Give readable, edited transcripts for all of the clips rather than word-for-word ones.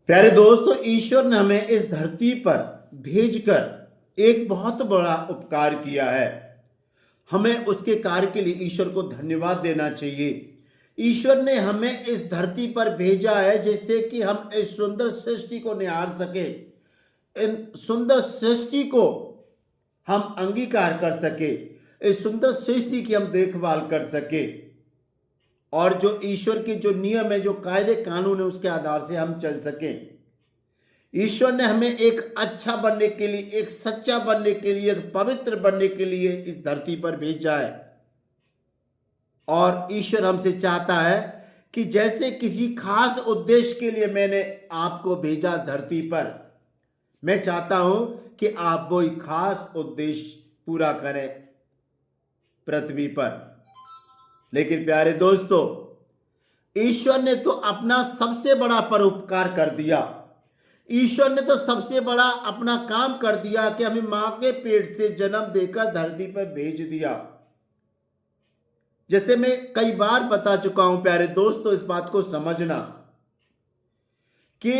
प्यारे दोस्तों, ईश्वर ने हमें इस धरती पर भेजकर एक बहुत बड़ा उपकार किया है। हमें उसके कार्य के लिए ईश्वर को धन्यवाद देना चाहिए। ईश्वर ने हमें इस धरती पर भेजा है जिससे कि हम इस सुंदर सृष्टि को निहार सके, इन सुंदर सृष्टि को हम अंगीकार कर सके, इस सुंदर सृष्टि की हम देखभाल कर सके और जो ईश्वर के जो नियम है, जो कायदे कानून है, उसके आधार से हम चल सकें। ईश्वर ने हमें एक अच्छा बनने के लिए, एक सच्चा बनने के लिए, एक पवित्र बनने के लिए इस धरती पर भेजा है। और ईश्वर हमसे चाहता है कि जैसे किसी खास उद्देश्य के लिए मैंने आपको भेजा धरती पर, मैं चाहता हूं कि आप वो खास उद्देश्य पूरा करें पृथ्वी पर। लेकिन प्यारे दोस्तों, ईश्वर ने तो अपना सबसे बड़ा परोपकार कर दिया। ईश्वर ने तो सबसे बड़ा अपना काम कर दिया कि हमें मां के पेट से जन्म देकर धरती पर भेज दिया। जैसे मैं कई बार बता चुका हूं प्यारे दोस्तों, इस बात को समझना कि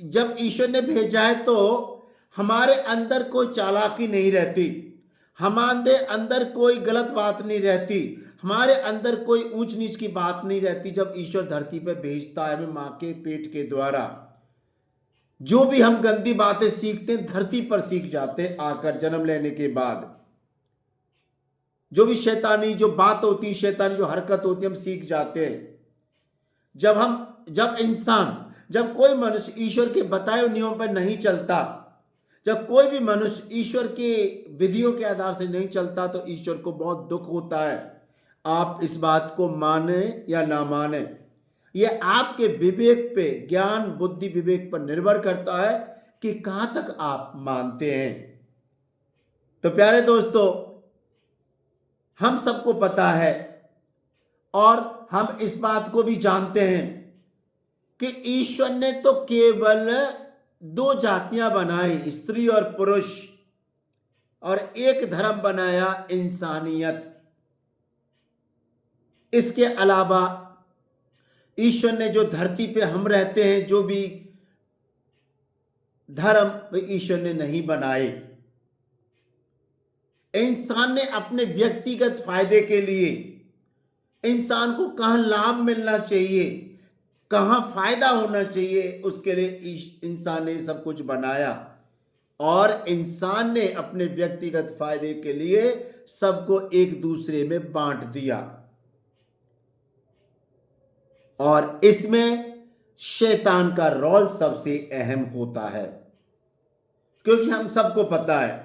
जब ईश्वर ने भेजा है तो हमारे अंदर कोई चालाकी नहीं रहती, हमारे अंदर कोई गलत बात नहीं रहती, हमारे अंदर कोई ऊंच नीच की बात नहीं रहती। जब ईश्वर धरती पर भेजता है हमें मां के पेट के द्वारा, जो भी हम गंदी बातें सीखते हैं धरती पर सीख जाते हैं आकर जन्म लेने के बाद। जो भी शैतानी जो बात होती है, शैतानी जो हरकत होती है, हम सीख जाते हैं। जब कोई मनुष्य ईश्वर के बताए हुए नियमों पर नहीं चलता, जब कोई भी मनुष्य ईश्वर के विधियों के आधार से नहीं चलता, तो ईश्वर को बहुत दुख होता है। आप इस बात को माने या ना माने, यह आपके विवेक पे, ज्ञान बुद्धि विवेक पर निर्भर करता है कि कहां तक आप मानते हैं। तो प्यारे दोस्तों, हम सबको पता है और हम इस बात को भी जानते हैं कि ईश्वर ने तो केवल दो जातियां बनाई, स्त्री और पुरुष, और एक धर्म बनाया, इंसानियत। इसके अलावा ईश्वर ने जो धरती पे हम रहते हैं, जो भी धर्म, ईश्वर ने नहीं बनाए। इंसान ने अपने व्यक्तिगत फायदे के लिए, इंसान को कहां लाभ मिलना चाहिए, कहां फायदा होना चाहिए, उसके लिए इंसान ने सब कुछ बनाया और इंसान ने अपने व्यक्तिगत फायदे के लिए सबको एक दूसरे में बांट दिया। और इसमें शैतान का रोल सबसे अहम होता है, क्योंकि हम सबको पता है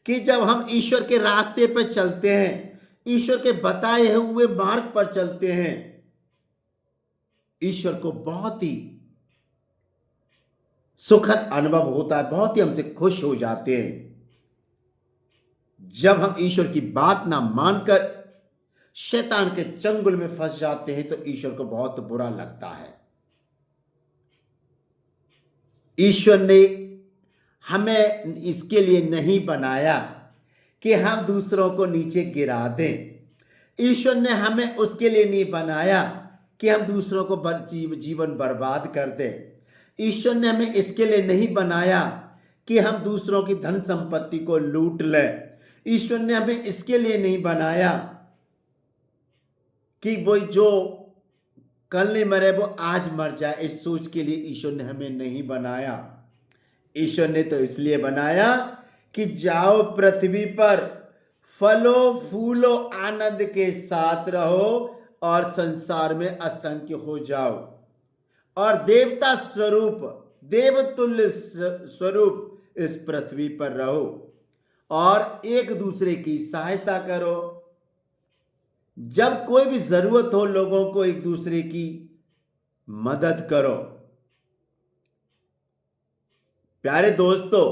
कि जब हम ईश्वर के रास्ते पर चलते हैं, ईश्वर के बताए हुए मार्ग पर चलते हैं, ईश्वर को बहुत ही सुखद अनुभव होता है, बहुत ही हमसे खुश हो जाते हैं। जब हम ईश्वर की बात ना मानकर शैतान के चंगुल में फंस जाते हैं तो ईश्वर को बहुत बुरा लगता है। ईश्वर ने हमें इसके लिए नहीं बनाया कि हम दूसरों को नीचे गिरा दें। ईश्वर ने हमें उसके लिए नहीं बनाया कि हम दूसरों को जीवन बर्बाद कर दें। ईश्वर ने हमें इसके लिए नहीं बनाया कि हम दूसरों की धन संपत्ति को लूट लें। ईश्वर ने हमें इसके लिए नहीं बनाया कि वो जो कल नहीं मरे वो आज मर जाए। इस सोच के लिए ईश्वर ने हमें नहीं बनाया। ईश्वर ने तो इसलिए बनाया कि जाओ पृथ्वी पर, फलो फूलो, आनंद के साथ रहो और संसार में असंख्य हो जाओ और देवता स्वरूप, देवतुल्य स्वरूप इस पृथ्वी पर रहो और एक दूसरे की सहायता करो। जब कोई भी जरूरत हो, लोगों को एक दूसरे की मदद करो। प्यारे दोस्तों,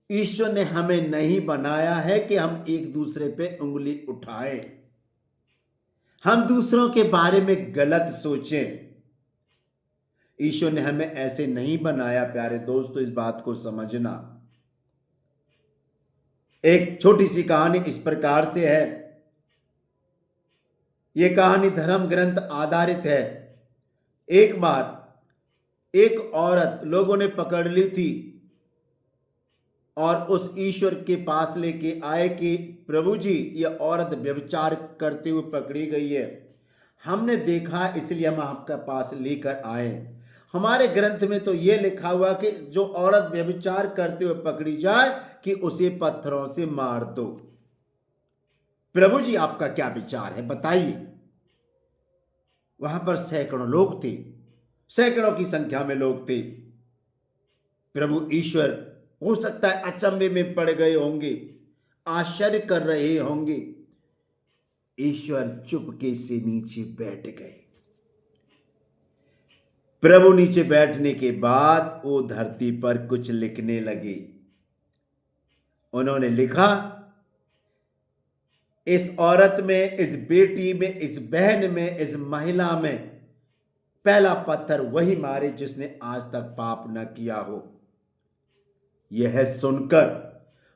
ईश्वर ने हमें नहीं बनाया है कि हम एक दूसरे पे उंगली उठाएं, हम दूसरों के बारे में गलत सोचें। ईश्वर ने हमें ऐसे नहीं बनाया। प्यारे दोस्तों, इस बात को समझना। एक छोटी सी कहानी इस प्रकार से है। यह कहानी धर्म ग्रंथ आधारित है। एक बार एक औरत लोगों ने पकड़ ली थी और उस ईश्वर के पास लेके आए कि प्रभु जी, यह औरत व्यभिचार करते हुए पकड़ी गई है, हमने देखा इसलिए हम आपके पास लेकर आए। हमारे ग्रंथ में तो यह लिखा हुआ कि जो औरत व्यभिचार करते हुए पकड़ी जाए कि उसे पत्थरों से मार दो। प्रभु जी, आपका क्या विचार है, बताइए। वहां पर सैकड़ों लोग थे, सैकड़ों की संख्या में लोग थे। प्रभु ईश्वर हो सकता है अचंभे में पड़ गए होंगे, आश्चर्य कर रहे होंगे। ईश्वर चुपके से नीचे बैठ गए। प्रभु नीचे बैठने के बाद वो धरती पर कुछ लिखने लगे। उन्होंने लिखा, इस औरत में, इस बेटी में, इस बहन में, इस महिला में पहला पत्थर वही मारे जिसने आज तक पाप न किया हो। यह सुनकर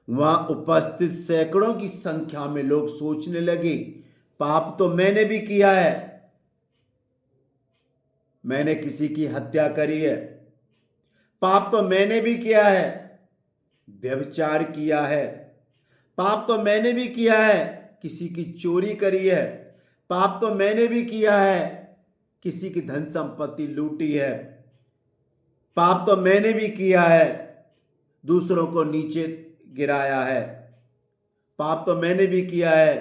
वहां उपस्थित सैकड़ों की संख्या में लोग सोचने लगे, पाप तो मैंने भी किया है, मैंने किसी की हत्या करी है, पाप तो मैंने भी किया है, व्यभिचार किया है, पाप तो मैंने भी किया है, किसी की चोरी करी है, पाप तो मैंने भी किया है, किसी की धन संपत्ति लूटी है, पाप तो मैंने भी किया है, दूसरों को नीचे गिराया है, पाप तो मैंने भी किया है,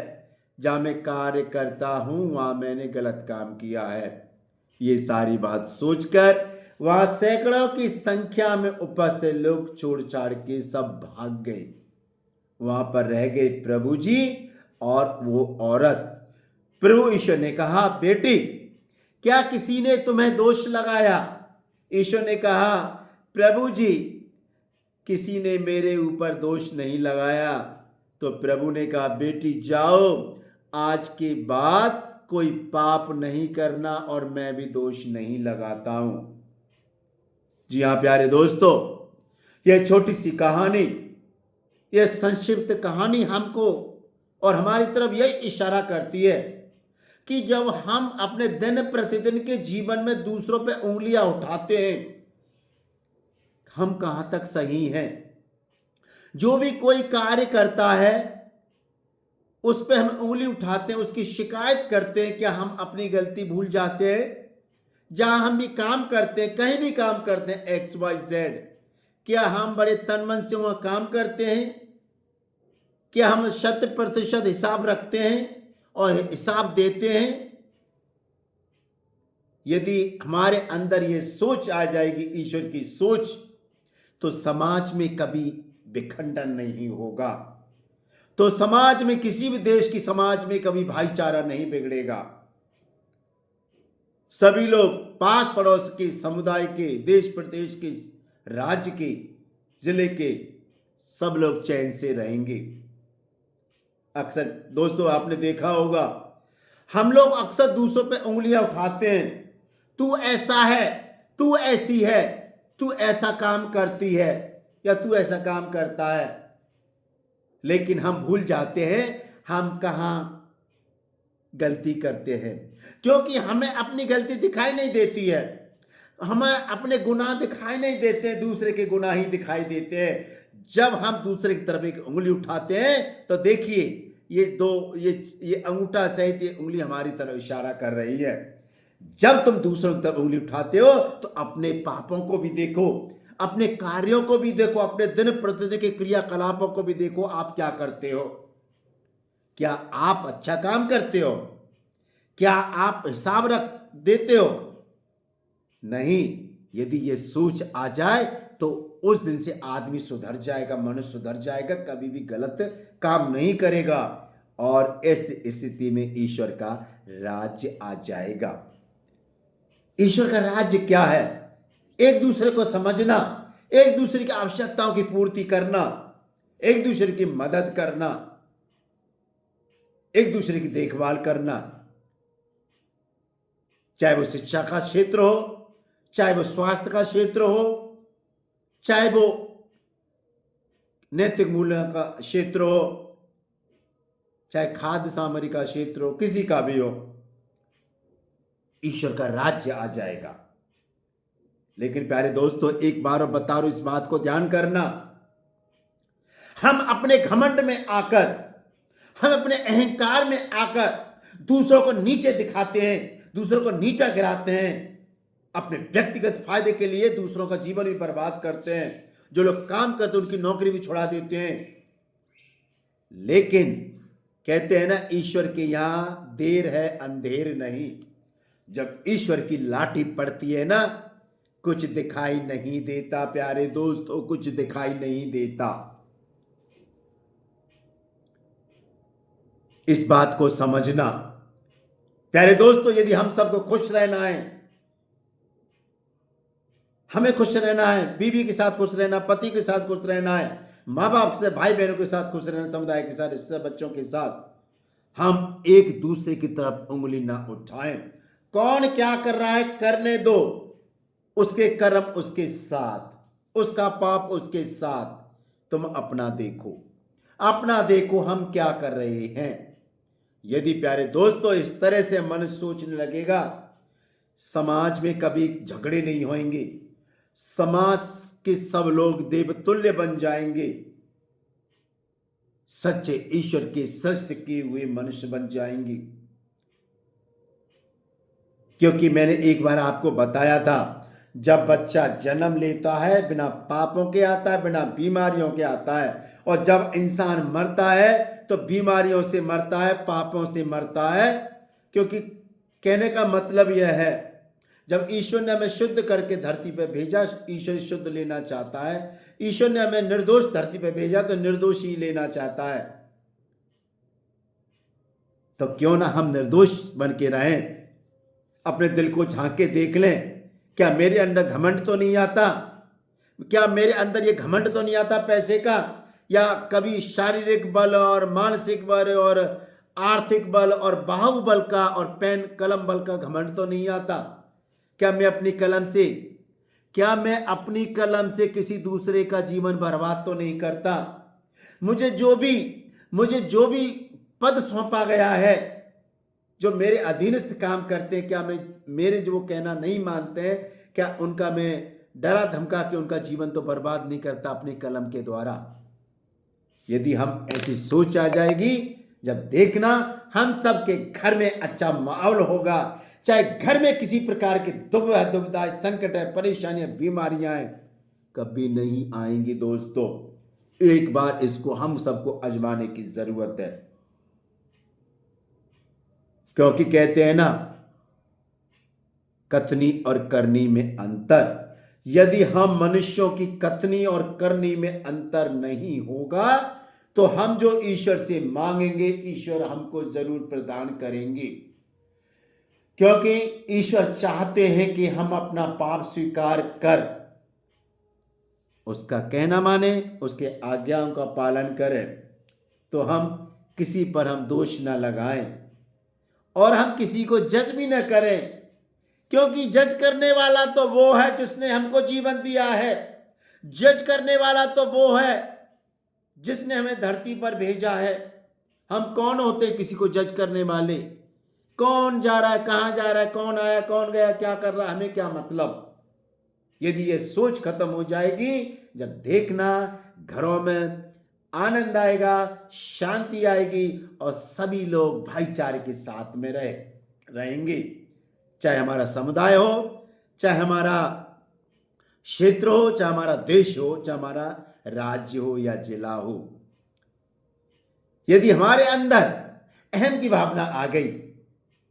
जहां मैं कार्य करता हूं वहां मैंने गलत काम किया है। ये सारी बात सोचकर वहां सैकड़ों की संख्या में उपस्थित लोग छोड़ छाड़ के सब भाग गए। वहां पर रह गए प्रभु जी और वो औरत। प्रभु ईश्वर ने कहा, बेटी, क्या किसी ने तुम्हें दोष लगाया? ईश्वर ने कहा, प्रभु जी, किसी ने मेरे ऊपर दोष नहीं लगाया। तो प्रभु ने कहा, बेटी जाओ, आज के बाद कोई पाप नहीं करना और मैं भी दोष नहीं लगाता हूं। जी हां प्यारे दोस्तों, यह छोटी सी कहानी, यह संक्षिप्त कहानी हमको और हमारी तरफ यह इशारा करती है कि जब हम अपने दिन प्रतिदिन के जीवन में दूसरों पे उंगलियां उठाते हैं, हम कहां तक सही हैं। जो भी कोई कार्य करता है उस पे हम उंगली उठाते हैं, उसकी शिकायत करते हैं। क्या हम अपनी गलती भूल जाते हैं? जहां हम भी काम करते हैं, कहीं भी काम करते हैं, XYZ, क्या हम बड़े तन मन से वहां काम करते हैं? क्या हम 100% हिसाब रखते हैं और हिसाब देते हैं? यदि हमारे अंदर ये सोच आ जाएगी, ईश्वर की सोच, तो समाज में कभी विखंडन नहीं होगा। तो समाज में, किसी भी देश की समाज में कभी भाईचारा नहीं बिगड़ेगा। सभी लोग पास पड़ोस के, समुदाय के, देश प्रदेश के, राज्य के, जिले के सब लोग चैन से रहेंगे। अक्सर दोस्तों आपने देखा होगा, हम लोग अक्सर दूसरों पे उंगलियां उठाते हैं। तू ऐसा है, तू ऐसी है, तू ऐसा काम करती है या तू ऐसा काम करता है। लेकिन हम भूल जाते हैं हम कहां गलती करते हैं, क्योंकि हमें अपनी गलती दिखाई नहीं देती है, हमें अपने गुनाह दिखाई नहीं देते, दूसरे के गुनाह ही दिखाई देते हैं। जब हम दूसरे की तरफ एक उंगली उठाते हैं तो देखिए, ये अंगूठा सहित ये उंगली हमारी तरफ इशारा कर रही है। जब तुम दूसरों की तरफ उंगली उठाते हो तो अपने पापों को भी देखो, अपने कार्यों को भी देखो, अपने दिन प्रतिदिन के क्रियाकलापों को भी देखो। आप क्या करते हो? क्या आप अच्छा काम करते हो? क्या आप हिसाब रख देते हो? नहीं। यदि ये सोच आ जाए तो उस दिन से आदमी सुधर जाएगा, मनुष्य सुधर जाएगा, कभी भी गलत काम नहीं करेगा और इस स्थिति में ईश्वर का राज्य आ जाएगा। ईश्वर का राज्य क्या है? एक दूसरे को समझना, एक दूसरे की आवश्यकताओं की पूर्ति करना, एक दूसरे की मदद करना, एक दूसरे की देखभाल करना, चाहे वो शिक्षा का क्षेत्र हो, चाहे वो स्वास्थ्य का क्षेत्र हो, चाहे वो नैतिक मूल्यों का क्षेत्र हो, चाहे खाद्य सामग्री का क्षेत्र हो, किसी का भी हो, ईश्वर का राज्य आ जाएगा। लेकिन प्यारे दोस्तों, एक बार और बता रहा हूं, इस बात को ध्यान करना, हम अपने घमंड में आकर, हम अपने अहंकार में आकर दूसरों को नीचे दिखाते हैं, दूसरों को नीचा गिराते हैं, अपने व्यक्तिगत फायदे के लिए दूसरों का जीवन भी बर्बाद करते हैं। जो लोग काम करते हैं उनकी नौकरी भी छुड़ा देते हैं। लेकिन कहते हैं ना, ईश्वर के यहां देर है अंधेर नहीं। जब ईश्वर की लाठी पड़ती है ना, कुछ दिखाई नहीं देता प्यारे दोस्तों, कुछ दिखाई नहीं देता। इस बात को समझना प्यारे दोस्तों, यदि हम सबको खुश रहना है, हमें खुश रहना है, बीवी के साथ खुश रहना, पति के साथ खुश रहना है, माँ बाप से, भाई बहनों के साथ खुश रहना, समुदाय के साथ, रिश्तेदार, बच्चों के साथ, हम एक दूसरे की तरफ उंगली ना उठाएं। कौन क्या कर रहा है करने दो, उसके कर्म उसके साथ, उसका पाप उसके साथ, तुम अपना देखो, अपना देखो हम क्या कर रहे हैं। यदि प्यारे दोस्तों इस तरह से मन सोचने लगेगा, समाज में कभी झगड़े नहीं होंगे, समाज के सब लोग देवतुल्य बन जाएंगे, सच्चे ईश्वर के सृष्टि किए हुए मनुष्य बन जाएंगे। क्योंकि मैंने एक बार आपको बताया था, जब बच्चा जन्म लेता है बिना पापों के आता है, बिना बीमारियों के आता है, और जब इंसान मरता है तो बीमारियों से मरता है, पापों से मरता है। क्योंकि कहने का मतलब यह है, जब ईश्वर ने हमें शुद्ध करके धरती पर भेजा, ईश्वर शुद्ध लेना चाहता है। ईश्वर ने हमें निर्दोष धरती पर भेजा तो निर्दोष ही लेना चाहता है। तो क्यों ना हम निर्दोष बन के रहें, अपने दिल को झांक के देख लें, क्या मेरे अंदर घमंड तो नहीं आता, क्या मेरे अंदर ये घमंड तो नहीं आता पैसे का, या कभी शारीरिक बल और मानसिक बल और आर्थिक बल और बाहुबल का और पेन कलम बल का घमंड तो नहीं आता। क्या मैं अपनी कलम से किसी दूसरे का जीवन बर्बाद तो नहीं करता। मुझे जो भी पद सौंपा गया है, जो मेरे अधीनस्थ काम करते हैं, क्या मैं मेरे जो वो कहना नहीं मानते हैं, क्या उनका मैं डरा धमका के उनका जीवन तो बर्बाद नहीं करता अपने कलम के द्वारा। यदि हम ऐसी सोच आ जाएगी, जब देखना हम सबके घर में अच्छा माहौल होगा। चाहे घर में किसी प्रकार की दुविधा, संकट है, परेशानियां, बीमारियां हैं, कभी नहीं आएंगी दोस्तों। एक बार इसको हम सबको आजमाने की जरूरत है। क्योंकि कहते हैं ना, कथनी और करनी में अंतर। यदि हम मनुष्यों की कथनी और करनी में अंतर नहीं होगा, तो हम जो ईश्वर से मांगेंगे, ईश्वर हमको जरूर प्रदान करेंगे। क्योंकि ईश्वर चाहते हैं कि हम अपना पाप स्वीकार कर उसका कहना माने, उसके आज्ञाओं का पालन करें। तो हम किसी पर हम दोष न लगाएं और हम किसी को जज भी न करें, क्योंकि जज करने वाला तो वो है जिसने हमको जीवन दिया है। जज करने वाला तो वो है जिसने हमें धरती पर भेजा है। हम कौन होते किसी को जज करने वाले? कौन जा रहा है, कहाँ जा रहा है, कौन आया, कौन गया, क्या कर रहा है, हमें क्या मतलब। यदि ये सोच खत्म हो जाएगी, जब देखना घरों में आनंद आएगा, शांति आएगी और सभी लोग भाईचारे के साथ में रहेंगे। चाहे हमारा समुदाय हो, चाहे हमारा क्षेत्र हो, चाहे हमारा देश हो, चाहे हमारा राज्य हो या जिला हो। यदि हमारे अंदर अहम की भावना आ गई,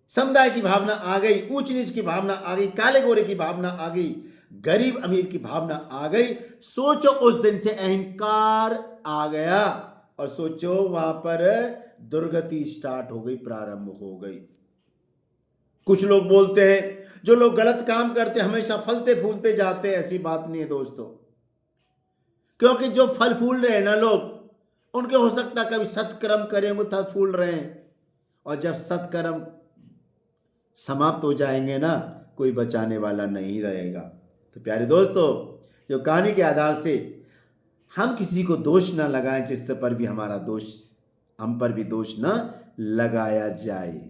समुदाय की भावना आ गई, ऊंच नीच की भावना आ गई, काले गोरे की भावना आ गई, गरीब अमीर की भावना आ गई, सोचो उस दिन से अहंकार आ गया और सोचो वहां पर दुर्गति स्टार्ट हो गई, प्रारंभ हो गई। कुछ लोग बोलते हैं, जो लोग गलत काम करते हैं हमेशा फलते फूलते जाते हैं। ऐसी बात नहीं है दोस्तों, क्योंकि जो फल फूल रहे हैं ना लोग, उनके हो सकता है कभी सत्कर्म करेंगे तब फूल रहे हैं, और जब सत्कर्म समाप्त हो जाएंगे ना, कोई बचाने वाला नहीं रहेगा। तो प्यारे दोस्तों, जो कहानी के आधार से हम किसी को दोष ना लगाएं, जिससे पर भी हमारा दोष, हम पर भी दोष ना लगाया जाए।